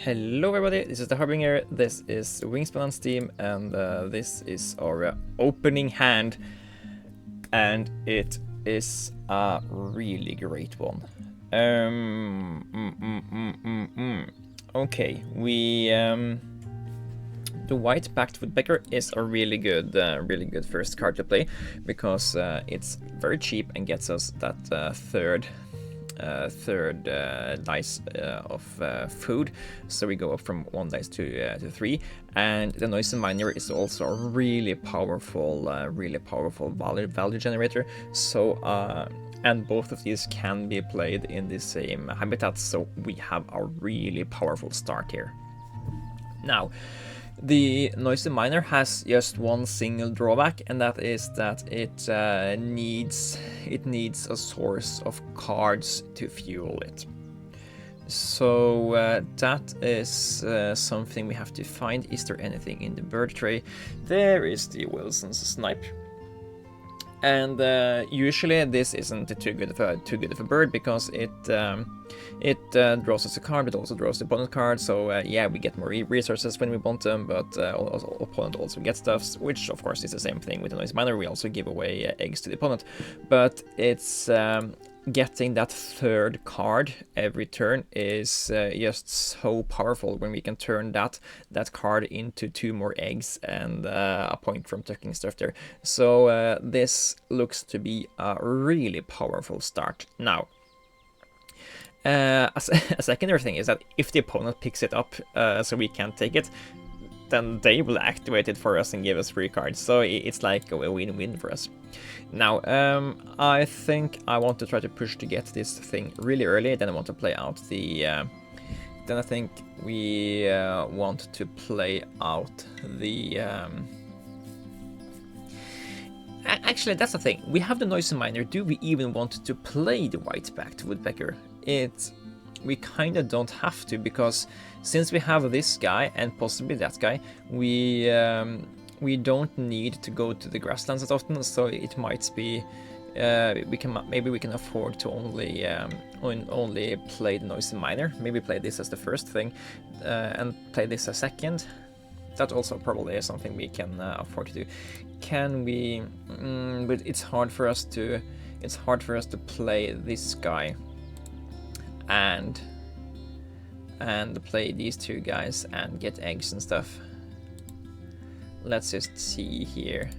Hello everybody, this is the Harbinger, this is Wingspan on Steam, and this is our opening hand, and it is a really great one. Okay, the white-backed woodpecker is a really good first card to play, because it's very cheap and gets us that third dice of food, so we go up from 1 dice to 3, and the noisy miner is also a really powerful value generator. So and both of these can be played in the same habitat, so we have a really powerful start here. Now, the noisy miner has just one single drawback, and that is that it needs a source of cards to fuel it. So that is something we have to find. Is there anything in the bird tray? There is the Wilson's snipe. And usually this isn't too good of a bird, because it draws us a card, but also draws the opponent card. So yeah, we get more resources when we want them, but opponent also gets stuff, which of course is the same thing with the noisy miner. We also give away eggs to the opponent, but it's getting that third card every turn is just so powerful when we can turn that card into 2 more eggs and a point from tucking stuff there. So this looks to be a really powerful start. Now, a secondary thing is that if the opponent picks it up so we can't take it, then they will activate it for us and give us free cards. So it's like a win-win for us. Now, I think I want to try to push to get this thing really early. Then I want to play out the... then I think we want to play out the... Actually, that's the thing. We have the noisy miner. Do we even want to play the white-backed woodpecker? We kind of don't have to, because since we have this guy and possibly that guy, we don't need to go to the grasslands as often. So it might be maybe we can afford to only play the noisy miner. Maybe play this as the first thing and play this as second. That also probably is something we can afford to do. Can we? But it's hard for us to play this guy and play these 2 guys and get eggs and stuff. Let's just see here.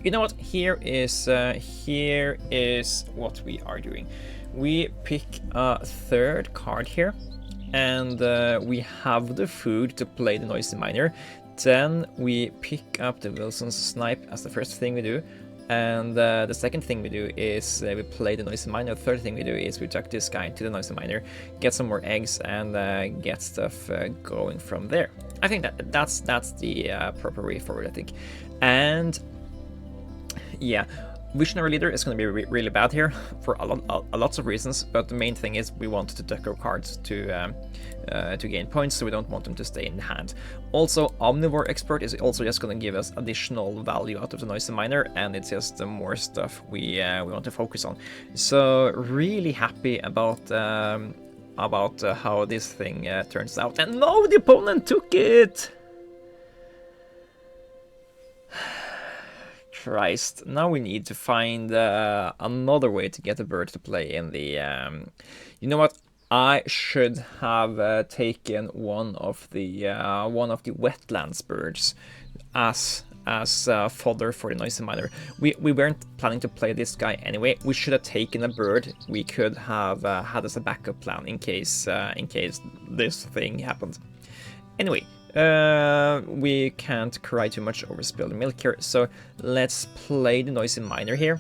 You know what? Here is what we are doing. We pick a third card here, and we have the food to play the noisy miner. Then we pick up the Wilson's snipe as the first thing we do, and the second thing we do is we play the noisy miner. The third thing we do is we tuck this guy to the noisy miner, get some more eggs, and get stuff going from there. I think that's the proper way forward, I think. And yeah, Visionary Leader is going to be really bad here for lots of reasons, but the main thing is we want to tuck our cards to gain points, so we don't want them to stay in the hand. Also, Omnivore Expert is also just going to give us additional value out of the noisy miner, and it's just more stuff we want to focus on. So really happy about how this thing turns out. And no, the opponent took it! Christ, now we need to find another way to get a bird to play in the... You know what? I should have taken one of the wetlands birds as fodder for the noisy miner. We weren't planning to play this guy anyway. We should have taken a bird we could have had as a backup plan in case this thing happened. Anyway. We can't cry too much over spilled milk here, so let's play the noisy miner here.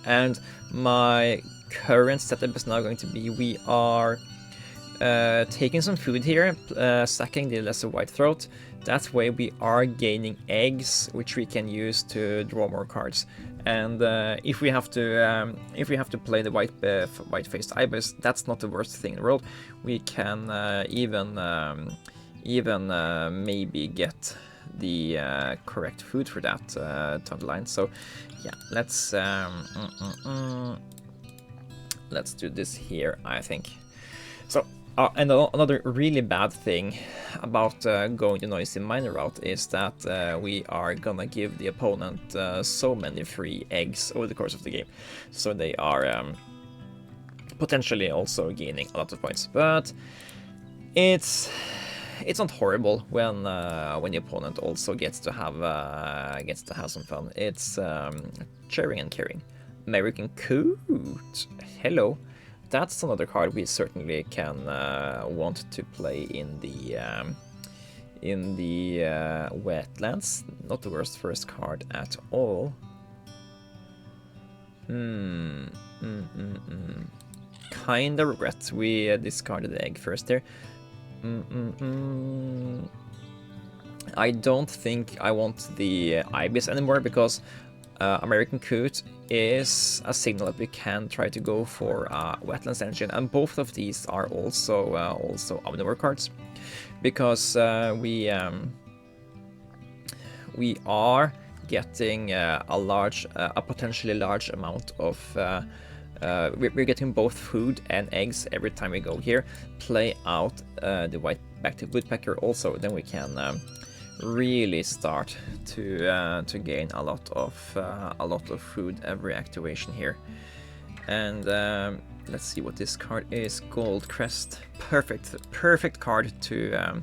And my current setup is now going to be, we are taking some food here, sacking the lesser whitethroat. That way we are gaining eggs, which we can use to draw more cards. And if we have to play the white-faced ibis, that's not the worst thing in the world. We can even maybe get the correct food for that down the line. So yeah, let's do this here, I think. So and another really bad thing about going the noisy miner route is that we are gonna give the opponent so many free eggs over the course of the game, so they are potentially also gaining a lot of points. But it's not horrible when the opponent also gets to have some fun. It's sharing and caring. American Coot. Hello. That's another card we certainly can want to play in the wetlands. Not the worst first card at all. Kinda regret we discarded the egg first there. I don't think I want the ibis anymore, because American Coot is a signal that we can try to go for Wetlands Engine, and both of these are also omnivore cards, because we are getting a potentially large amount of we're getting both food and eggs every time we go here. Play out the white-backed woodpecker also, then we can really start to gain a lot of food every activation here. And let's see what this card is. Gold Crest, perfect card to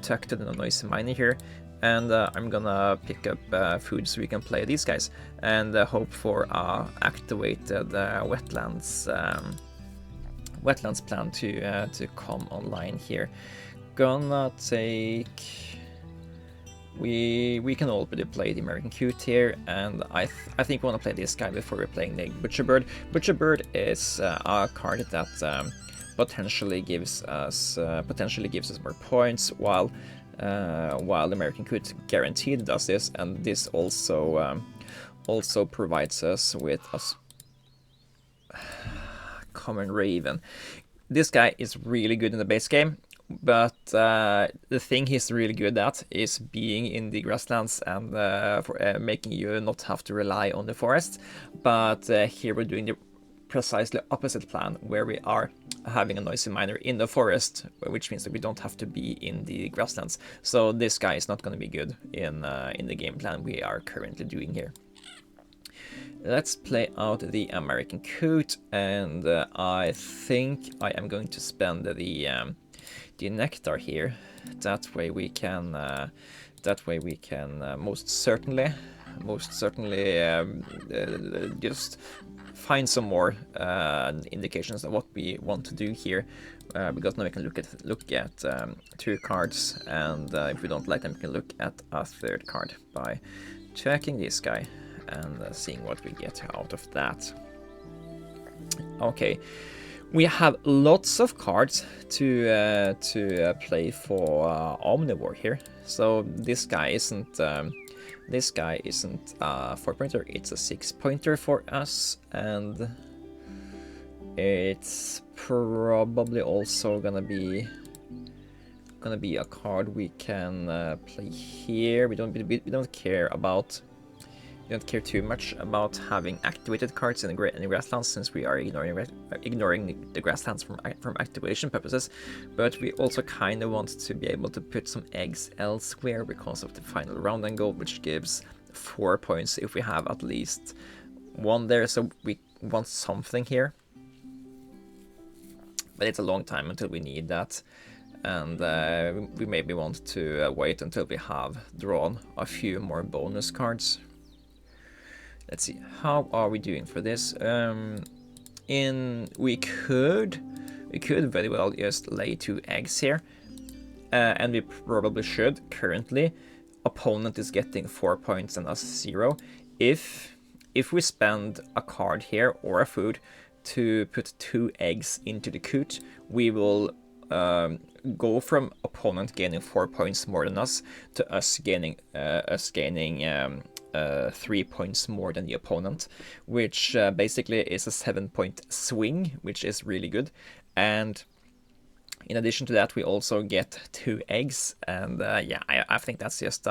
tuck to the noisy miner here. And I'm gonna pick up food so we can play these guys and hope for activated wetlands plan to come online here. Gonna take. We can already play the American Coot here, and I think we want to play this guy before we're playing the Butcherbird. Butcherbird is a card that potentially gives us more points, while the American Coot guaranteed does this, and this also provides us with a common Raven. This guy is really good in the base game, but the thing he's really good at is being in the grasslands and for making you not have to rely on the forest. But here we're doing the precisely opposite plan, where we are having a noisy miner in the forest, which means that we don't have to be in the grasslands. So this guy is not going to be good in the game plan we are currently doing here. Let's play out the American Coot, and I think I am going to spend the nectar here. That way we can most certainly just find some more indications of what we want to do here, because now we can look at 2 cards, and if we don't like them, we can look at a 3rd card by checking this guy and seeing what we get out of that. Okay, we have lots of cards to play for omnivore here. So this guy isn't a 4-pointer, it's a 6-pointer for us, and it's probably also gonna be a card we can play here. We don't care too much about having activated cards in the grasslands, since we are ignoring the grasslands from activation purposes. But we also kind of want to be able to put some eggs elsewhere because of the final round and goal, which gives 4 points if we have at least 1 there. So we want something here, but it's a long time until we need that, and we maybe want to wait until we have drawn a few more bonus cards. Let's see, how are we doing for this? We could very well just lay 2 eggs here, and we probably should. Currently, opponent is getting 4 points and us 0. If we spend a card here or a food to put 2 eggs into the Coot, we will go from opponent gaining 4 points more than us to us gaining 3 points more than the opponent, which basically is a 7-point swing, which is really good. And In addition to that, we also get 2 eggs, and yeah, I think that's just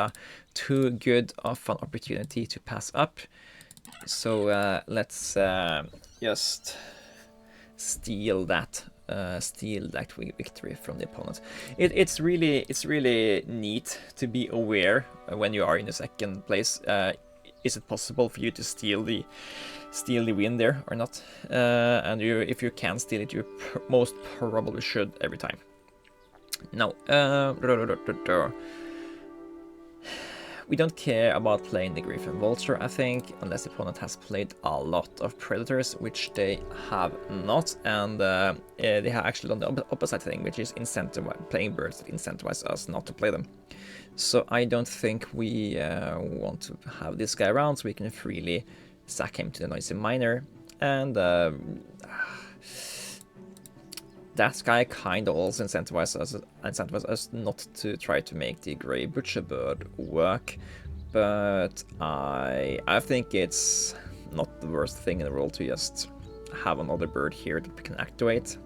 too good of an opportunity to pass up. So let's just steal that victory from the opponent. It's really neat to be aware when you are in the second place. Is it possible for you to steal the win there or not? And if you can steal it, you most probably should every time. Now, we don't care about playing the Griffin Vulture, I think, unless the opponent has played a lot of Predators, which they have not, and they have actually done the opposite thing, which is playing birds that incentivize us not to play them. So I don't think we want to have this guy around, so we can freely sack him to the Noisy Miner, and that guy kind of also incentivizes us not to try to make the Grey Butcher Bird work, but I think it's not the worst thing in the world to just have another bird here that we can activate.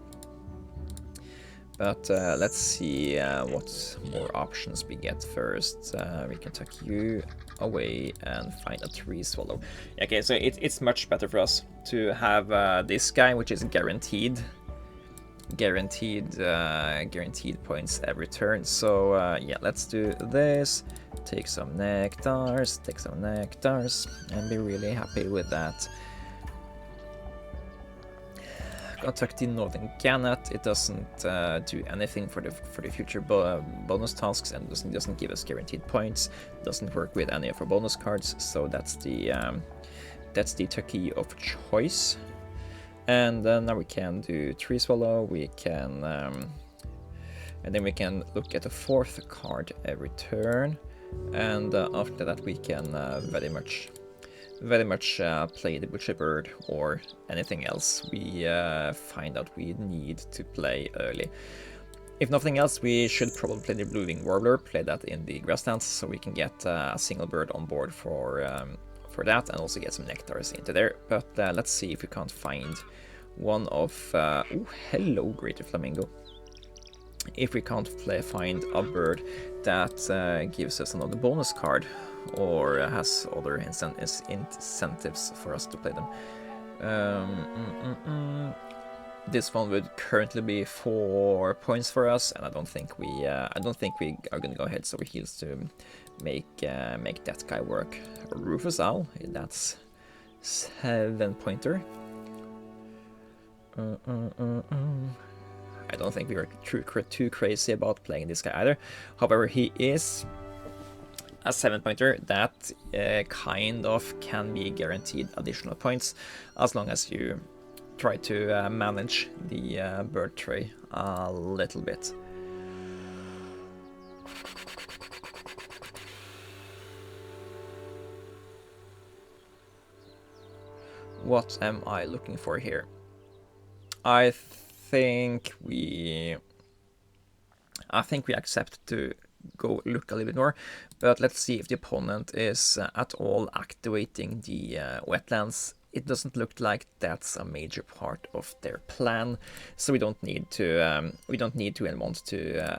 But let's see what more options we get first. We can tuck you away and find a tree swallow. Okay, so it's much better for us to have this guy, which is guaranteed points every turn. So yeah, let's do this. Take some nectars, and be really happy with that. Attack the Northern Gannet. It doesn't do anything for the future bonus tasks, and doesn't give us guaranteed points. Doesn't work with any of our bonus cards, so that's the turkey of choice. And now we can do Tree Swallow. We can, and then we can look at the 4th card every turn, and after that we can very much play the Butcher Bird or anything else we find out we need to play early. If nothing else, we should probably play the Blue-winged Warbler, play that in the grasslands, so we can get a single bird on board for that, and also get some nectars into there. But let's see if we can't find one of... oh, hello, Greater Flamingo. If we can't find a bird that gives us another bonus card, or has other incentives for us to play them. This one would currently be 4 points for us, and I don't think we are gonna go ahead, so we heals to make that guy work. Rufus Owl, that's 7-pointer. I don't think we were too crazy about playing this guy either. However, he is a 7-pointer that kind of can be guaranteed additional points as long as you try to manage the bird tray a little bit. What am I looking for here? I think we accept to go look a little bit more, but let's see if the opponent is at all activating the wetlands. It doesn't look like that's a major part of their plan, so we don't need to and want to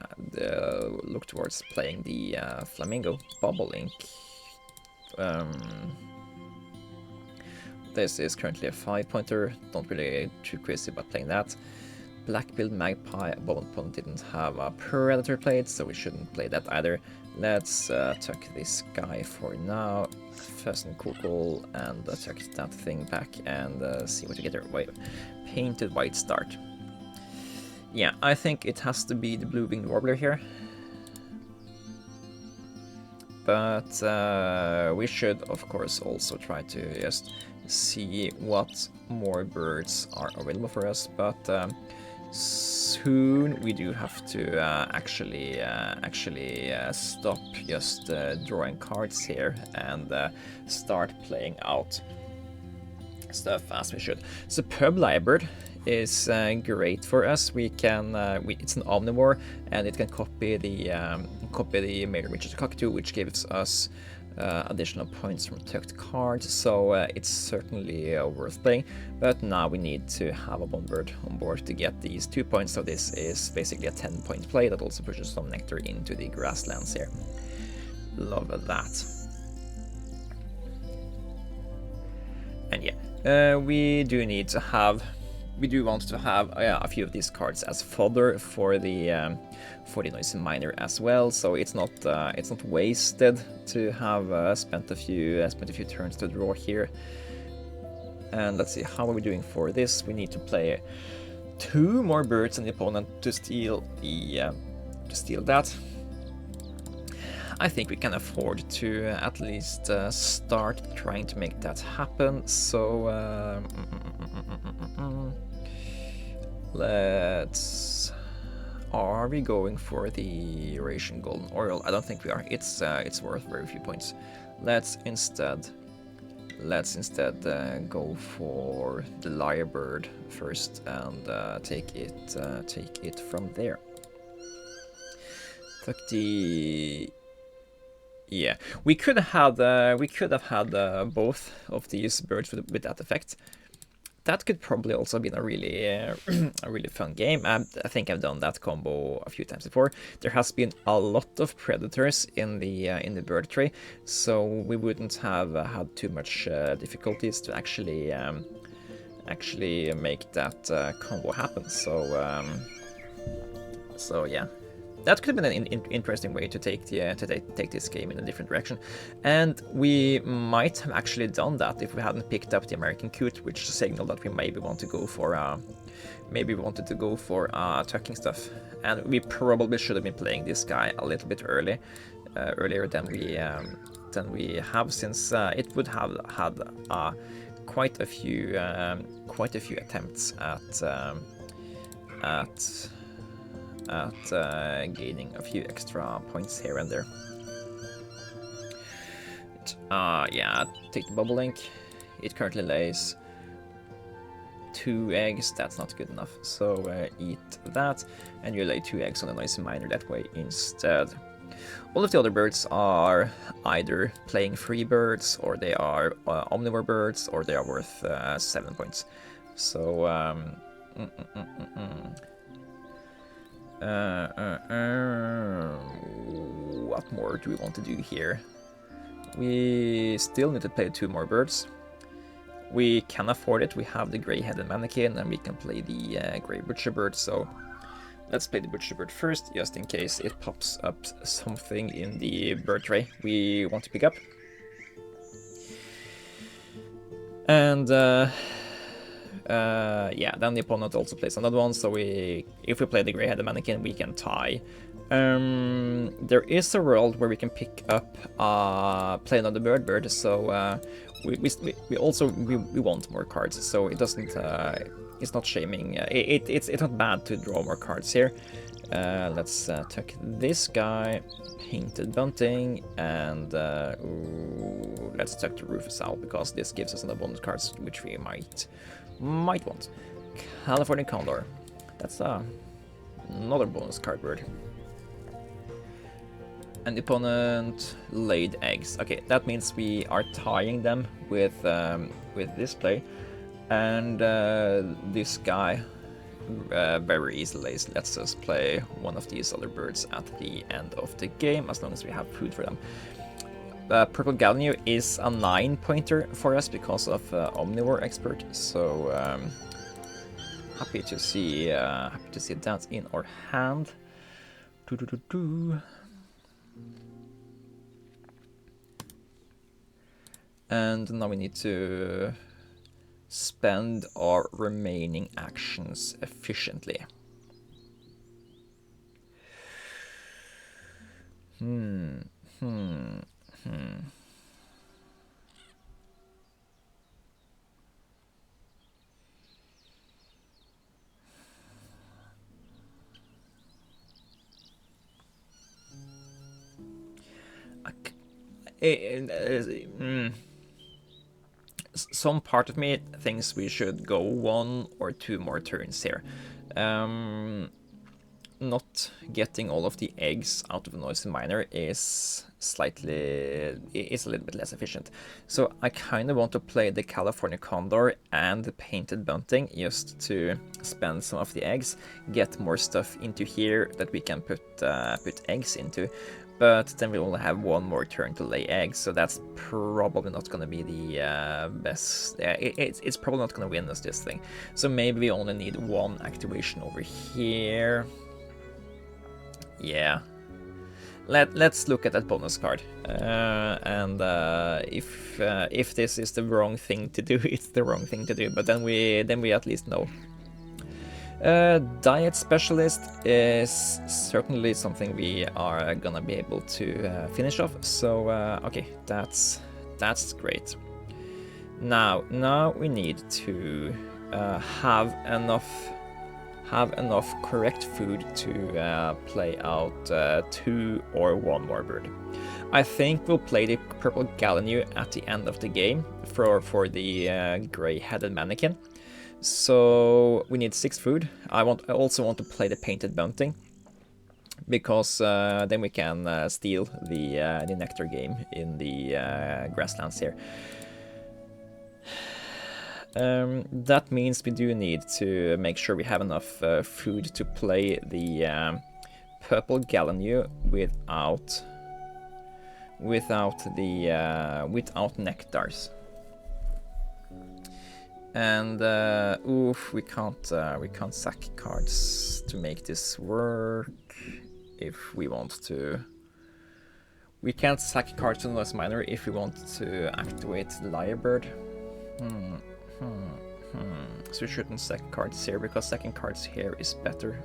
look towards playing the flamingo bobolink. This is currently a 5-pointer. Don't really too crazy about playing that. Black-billed magpie. Opponent didn't have a predator played, so we shouldn't play that either. Let's tuck this guy for now. Pheasant Cool, and tuck that thing back and see what we get there. Wait, painted white start. Yeah, I think it has to be the Blue-winged Warbler here. But we should, of course, also try to just see what more birds are available for us. But soon we do have to actually stop just drawing cards here and start playing out stuff as we should. Superb Lyrebird is great for us. We can it's an omnivore, and it can copy the male, which is a cockatoo, which gives us additional points from tucked cards, so it's certainly worth playing. But now we need to have a Bombird on board to get these 2 points, so this is basically a 10-point play that also pushes some nectar into the grasslands here. Love that. And yeah, we do want to have a few of these cards as fodder for the noisy miner as well. So it's not wasted to have spent a few turns to draw here. And let's see, how are we doing for this? We need to play 2 more birds on the opponent to steal that. I think we can afford to at least start trying to make that happen. So are we going for the Eurasian Golden Oriole? I don't think we are. It's worth very few points. Let's instead go for the lyrebird first and take it from there. Yeah, we could have had both of these birds with that effect. That could probably also been a really fun game. I think I've done that combo a few times before. There has been a lot of predators in the bird tree, so we wouldn't have had too much difficulties to actually make that combo happen. So yeah. That could have been an interesting way to take this game in a different direction, and we might have actually done that if we hadn't picked up the American Coot, which signaled that we maybe wanted to go for tucking stuff, and we probably should have been playing this guy a little bit earlier than we have, since it would have had quite a few attempts at gaining a few extra points here and there. Yeah, take the bobolink. It currently lays 2 eggs. That's not good enough, so eat that, and you lay 2 eggs on the noisy miner that way instead. All of the other birds are either playing free birds, or they are omnivore birds, or they are worth 7 points. So what more do we want to do here? We still need to play 2 more birds. We can afford it. We have the gray-headed mannequin, and we can play the gray butcherbird. So let's play the butcherbird first, just in case it pops up something in the bird tray we want to pick up. And yeah, then the opponent also plays another one, so if we play the gray-headed mannequin, we can tie. There is a world where we can pick up play another bird, so we want more cards, so it doesn't it's not shaming. It's not bad to draw more cards here. Let's tuck this guy, painted bunting, and let's tuck the Rufus Owl, because this gives us an abundant cards which we might want. California Condor. That's another bonus card bird. And the opponent laid eggs. Okay, that means we are tying them with this play, and this guy very easily lets us play one of these other birds at the end of the game, as long as we have food for them. Purple Gallinule is a 9-pointer for us because of Omnivore Expert, so happy to see that in our hand. And now we need to spend our remaining actions efficiently. Some part of me thinks we should go 1 or 2 more turns here. not getting all of the eggs out of the noisy miner is a little bit less efficient. So I kind of want to play the California condor and the painted bunting just to spend some of the eggs, get more stuff into here that we can put eggs into. But then we only have one more turn to lay eggs, so that's probably not going to be the best. It's probably not going to win us this thing. So maybe we only need one activation over here. Yeah. Let's look at that bonus card. If this is the wrong thing to do, it's the wrong thing to do. But then we at least know. Diet specialist is certainly something we are gonna be able to finish off. So okay, that's great. Now we need to have enough correct food to play out 2 or 1 more bird. I think we'll play the purple gallinule at the end of the game for the gray-headed mannequin. So we need 6 food. I also want to play the painted bunting, because then we can steal the nectar game in the grasslands here. That means we do need to make sure we have enough food to play the purple gallinule without nectars. And oof, we can't sack cards to make this work if we want to. We can't sack cards to the noise miner if we want to activate the lyrebird. So we shouldn't sack cards here, because sacking cards here is better.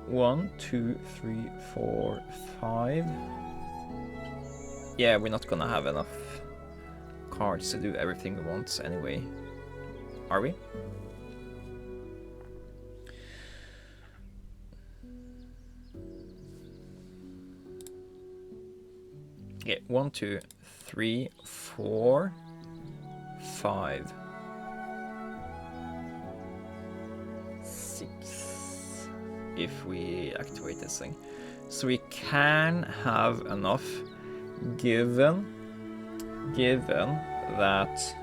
1, 2, 3, 4, 5. Yeah, we're not gonna have enough cards to do everything we want anyway. Are we? Yeah, 1, 2, 3, 4, 5, 6. If we activate this thing. So we can have enough given that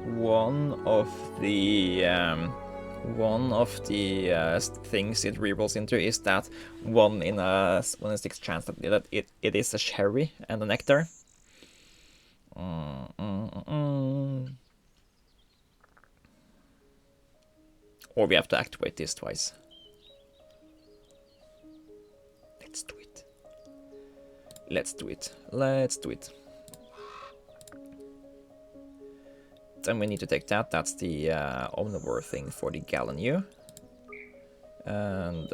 one of the things it rerolls into is that 1 in 6 chance that it is a cherry and a nectar. Or we have to activate this twice. Let's do it. Let's do it. Then we need to take that. That's the omnivore thing for the gallinule. And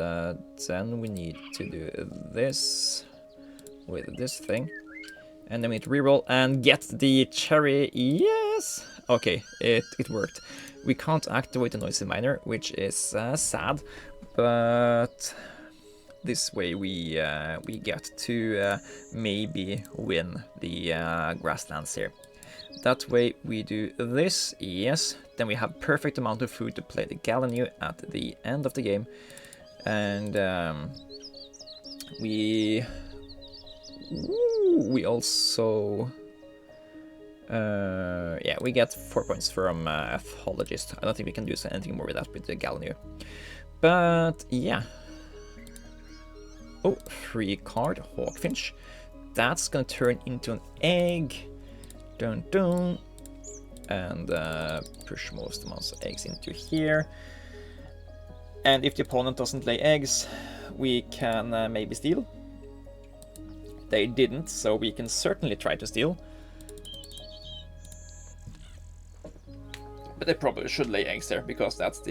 then we need to do this with this thing. And then we need to reroll and get the cherry. Yes! Okay, it worked. We can't activate the noisy miner, which is sad, but this way we get to maybe win the grasslands here. That way we do this, yes, then we have perfect amount of food to play the gallinule at the end of the game, and we also yeah, we get 4 points from ethologist. I don't think we can do anything more with that with the gallinule, but yeah. Oh, 3 card hawkfinch. That's gonna turn into an egg. Dun dun. And push most amounts of eggs into here. And if the opponent doesn't lay eggs, we can maybe steal. They didn't, so we can certainly try to steal. But they probably should lay eggs there, because that's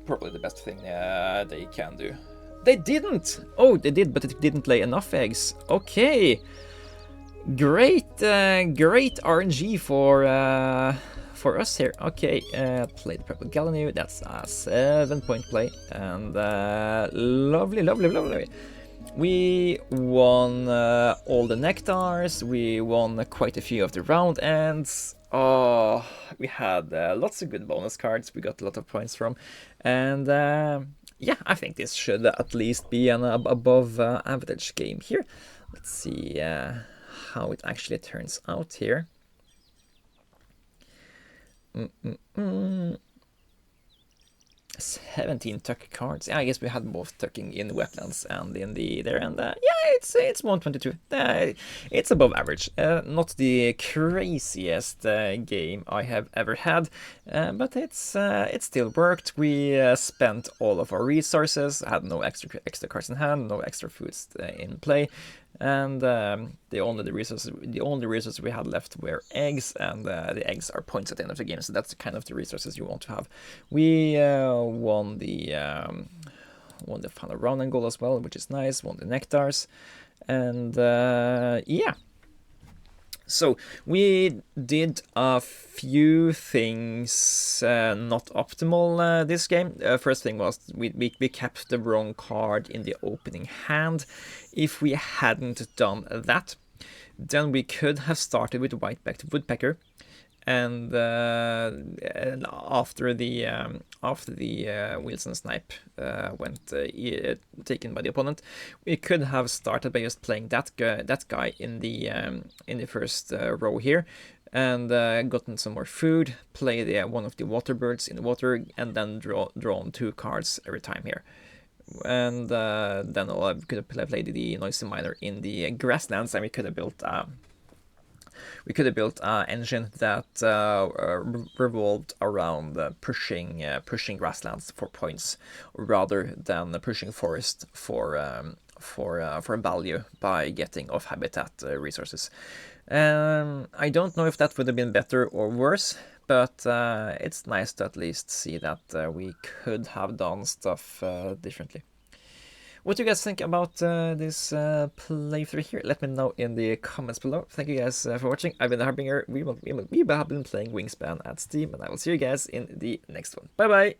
probably the best thing they can do. They didn't! Oh, they did, but it didn't lay enough eggs. Okay. Great, great RNG for us here. Okay, play the purple gallinule. That's a 7-point play, and lovely, lovely, lovely. We won all the nectars. We won quite a few of the round ends. Oh, we had lots of good bonus cards. We got a lot of points from, and yeah, I think this should at least be an above average game here. Let's see how it actually turns out here. 17 tuck cards. Yeah, I guess we had both tucking in wetlands and in the there, and yeah, it's 122. It's above average. Not the craziest game I have ever had, but it still worked. We spent all of our resources, had no extra cards in hand, no extra foods in play, and the only resources we had left were eggs, and the eggs are points at the end of the game, so that's kind of the resources you want to have. We won the final round and goal as well, which is nice. Won the nectars, and yeah. So we did a few things not optimal this game. First thing was we kept the wrong card in the opening hand. If we hadn't done that, then we could have started with white-backed woodpecker, and after the Wilson snipe went taken by the opponent, we could have started by just playing that guy in the first row here, and gotten some more food, play one of the water birds in the water, and then drawn 2 cards every time here. And then I could have played the noisy miner in the grasslands, and we could have built an engine that revolved around pushing grasslands for points, rather than pushing forest for value by getting off habitat resources. I don't know if that would have been better or worse, but it's nice to at least see that we could have done stuff differently. What do you guys think about this playthrough here? Let me know in the comments below. Thank you guys for watching. I've been the Harbinger. We have been playing Wingspan at Steam, and I will see you guys in the next one. Bye bye!